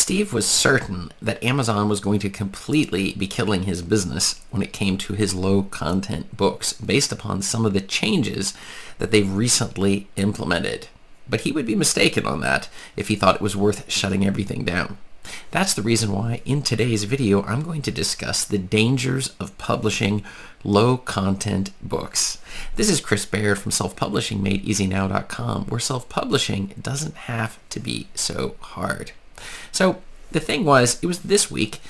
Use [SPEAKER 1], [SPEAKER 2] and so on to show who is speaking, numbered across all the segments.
[SPEAKER 1] Steve was certain that Amazon was going to completely be killing his business when it came to his low-content books, based upon some of the changes that they've recently implemented. But he would be mistaken on that if he thought it was worth shutting everything down. That's the reason why in today's video I'm going to discuss the dangers of publishing low-content books. This is Chris Baird from self-publishingmadeeasynow.com, where self-publishing doesn't have to be so hard. So the thing was, it was this week,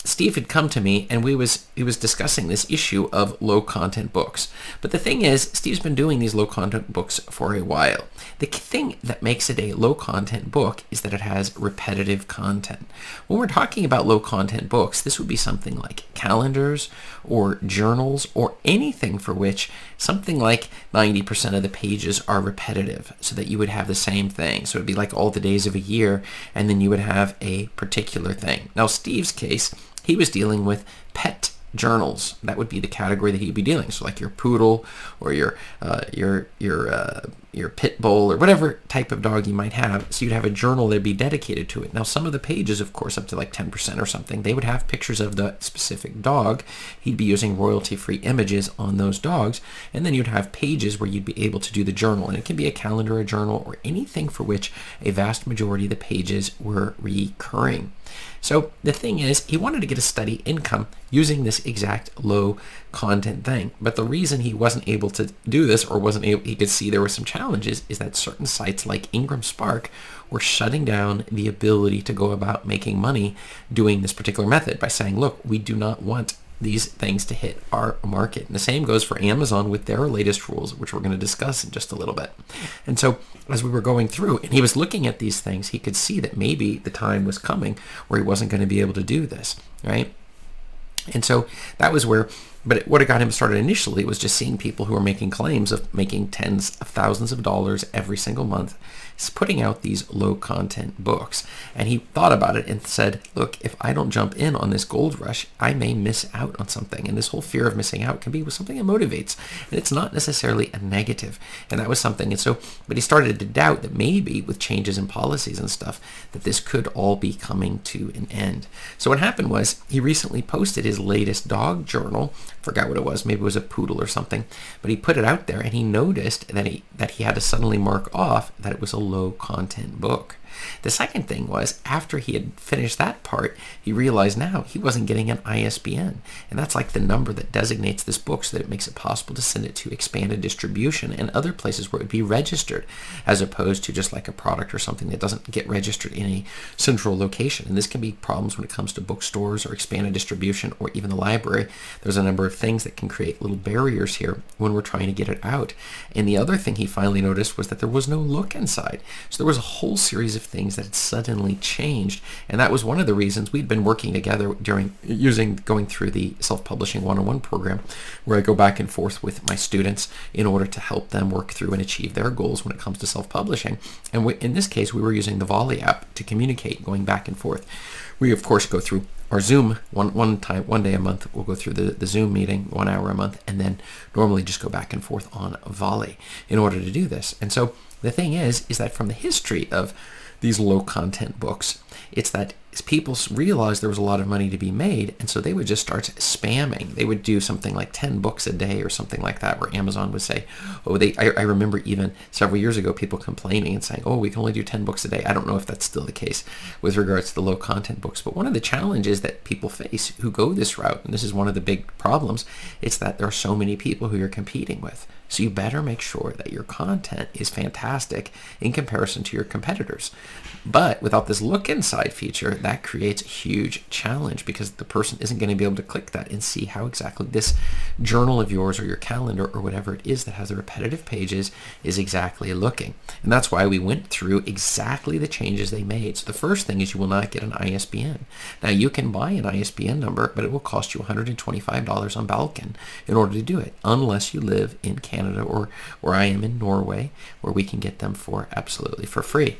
[SPEAKER 1] Steve had come to me and he was discussing this issue of low-content books. But the thing is, Steve's been doing these low-content books for a while. The thing that makes it a low-content book is that it has repetitive content. When we're talking about low-content books, this would be something like calendars or journals or anything for which something like 90% of the pages are repetitive, so that you would have the same thing. So it would be like all the days of a year, and then you would have a particular thing. Now, Steve's case, he was dealing with pet journals. That would be the category that he'd be dealing. So like your poodle or your pit bull or whatever type of dog you might have. So you'd have a journal that'd be dedicated to it. Now some of the pages, of course, up to like 10% or something, they would have pictures of the specific dog. He'd be using royalty-free images on those dogs. And then you'd have pages where you'd be able to do the journal. And it can be a calendar, a journal, or anything for which a vast majority of the pages were recurring. So the thing is, he wanted to get a steady income using this exact low content thing. But the reason he wasn't able to do this, or he could see there were some challenges, is that certain sites like Ingram Spark were shutting down the ability to go about making money doing this particular method by saying, look, we do not want these things to hit our market. And the same goes for Amazon with their latest rules, which we're going to discuss in just a little bit. And so as we were going through and he was looking at these things, he could see that maybe the time was coming where he wasn't going to be able to do this, right? And so that was where, but what got him started initially was just seeing people who were making claims of making tens of thousands of dollars every single month, putting out these low content books. And he thought about it and said, look, if I don't jump in on this gold rush, I may miss out on something. And this whole fear of missing out can be something that motivates. And it's not necessarily a negative. And that was something. And so, but he started to doubt that maybe with changes in policies and stuff, that this could all be coming to an end. So what happened was he recently posted his latest dog journal. Forgot what it was. Maybe it was a poodle or something. But he put it out there and he noticed that he had to suddenly mark off that it was a low content book. The second thing was, after he had finished that part, he realized now he wasn't getting an ISBN. And that's like the number that designates this book so that it makes it possible to send it to expanded distribution and other places where it would be registered, as opposed to just like a product or something that doesn't get registered in a central location. And this can be problems when it comes to bookstores or expanded distribution or even the library. There's a number of things that can create little barriers here when we're trying to get it out. And the other thing he finally noticed was that there was no look inside. So there was a whole series of things that had suddenly changed, and that was one of the reasons we'd been working together going through the self-publishing 101 program, where I go back and forth with my students in order to help them work through and achieve their goals when it comes to self-publishing. And in this case, we were using the Volley app to communicate, going back and forth. We of course go through our Zoom one day a month. We'll go through the Zoom meeting 1 hour a month, and then normally just go back and forth on Volley in order to do this. And so the thing is that from the history of these low content books, it's that people realized there was a lot of money to be made, and so they would just start spamming. They would do something like 10 books a day or something like that, where Amazon would say, I remember even several years ago people complaining and saying, we can only do 10 books a day. I don't know if that's still the case with regards to the low content books, but one of the challenges that people face who go this route, and this is one of the big problems, it's that there are so many people who you're competing with. So you better make sure that your content is fantastic in comparison to your competitors. But without this look inside feature, that creates a huge challenge, because the person isn't going to be able to click that and see how exactly this journal of yours or your calendar or whatever it is that has the repetitive pages is exactly looking. And that's why we went through exactly the changes they made. So the first thing is you will not get an ISBN. Now you can buy an ISBN number, but it will cost you $125 on Balkan in order to do it, unless you live in Canada or where I am in Norway, where we can get them for absolutely for free.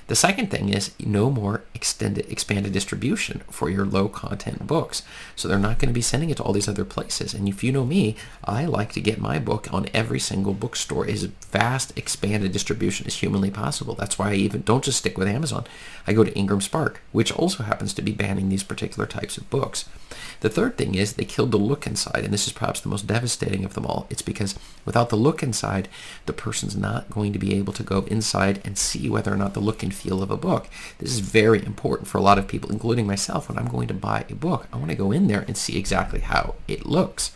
[SPEAKER 1] The second thing is no more expanded distribution for your low content books. So they're not going to be sending it to all these other places. And if you know me, I like to get my book on every single bookstore as vast expanded distribution as humanly possible. That's why I even don't just stick with Amazon. I go to Ingram Spark, which also happens to be banning these particular types of books. The third thing is they killed the look inside, and this is perhaps the most devastating of them all. It's because without the look inside, the person's not going to be able to go inside and see whether or not the look and feel of a book. This is very important for a lot of people, including myself. When I'm going to buy a book, I want to go in there and see exactly how it looks.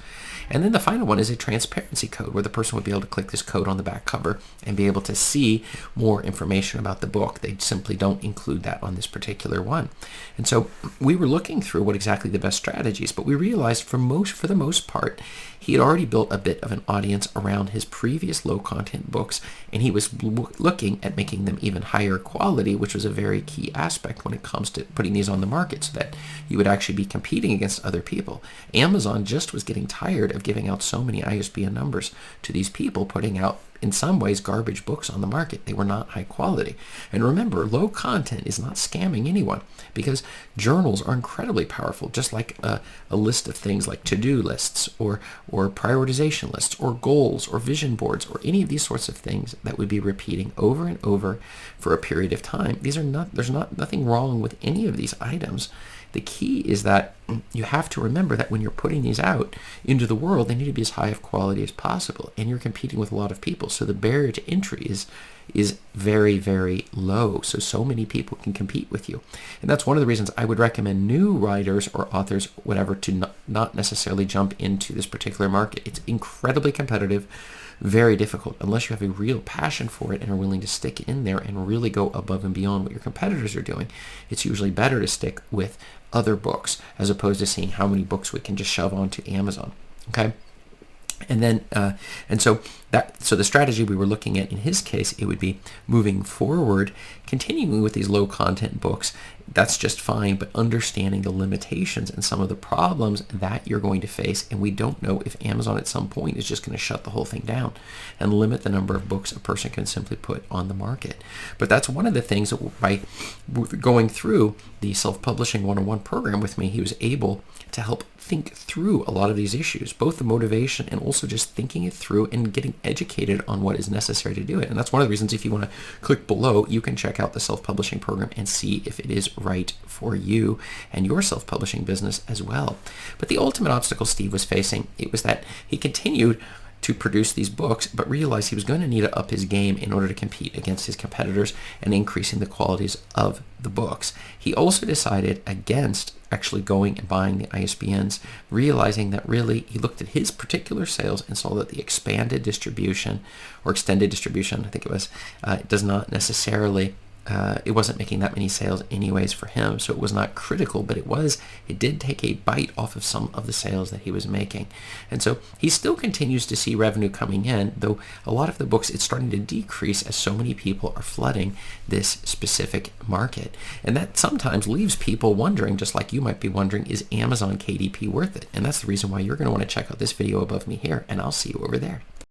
[SPEAKER 1] And then the final one is a transparency code, where the person would be able to click this code on the back cover and be able to see more information about the book. They simply don't include that on this particular one. And so we were looking through what exactly the best strategies, but we realized for the most part, he had already built a bit of an audience around his previous low content books, and he was looking at making them even higher quality, which was a very key aspect when it comes to putting these on the market, so that you would actually be competing against other people. Amazon just was getting tired of giving out so many ISBN numbers to these people, putting out in some ways garbage books on the market. They were not high quality. And remember, low content is not scamming anyone, because journals are incredibly powerful, just like a list of things like to-do lists or prioritization lists or goals or vision boards or any of these sorts of things that would be repeating over and over for a period of time. There's nothing wrong with any of these items. The key is that you have to remember that when you're putting these out into the world, they need to be as high of quality as possible, and you're competing with a lot of people. So the barrier to entry is very, very low. So many people can compete with you. And that's one of the reasons I would recommend new writers or authors, whatever, to not necessarily jump into this particular market. It's incredibly competitive, very difficult. Unless you have a real passion for it and are willing to stick in there and really go above and beyond what your competitors are doing, it's usually better to stick with other books as opposed to seeing how many books we can just shove onto Amazon. Okay? And then, so the strategy we were looking at in his case, it would be moving forward, continuing with these low content books. That's just fine, but understanding the limitations and some of the problems that you're going to face. And we don't know if Amazon at some point is just going to shut the whole thing down and limit the number of books a person can simply put on the market. But that's one of the things that by going through the Self-Publishing 101 program with me, he was able to help think through a lot of these issues, both the motivation and also just thinking it through and getting educated on what is necessary to do it. And that's one of the reasons, if you want to click below, you can check out the self-publishing program and see if it is right for you and your self-publishing business as well. But the ultimate obstacle Steve was facing, it was that he continued to produce these books, but realized he was going to need to up his game in order to compete against his competitors and increasing the qualities of the books. He also decided against actually going and buying the ISBNs, realizing that really he looked at his particular sales and saw that the expanded distribution or extended distribution, I think it was, does not necessarily it wasn't making that many sales anyways for him, so it was not critical, but it did take a bite off of some of the sales that he was making. And so he still continues to see revenue coming in, though a lot of the books, it's starting to decrease as so many people are flooding this specific market. And that sometimes leaves people wondering, just like you might be wondering, is Amazon KDP worth it? And that's the reason why you're going to want to check out this video above me here, and I'll see you over there.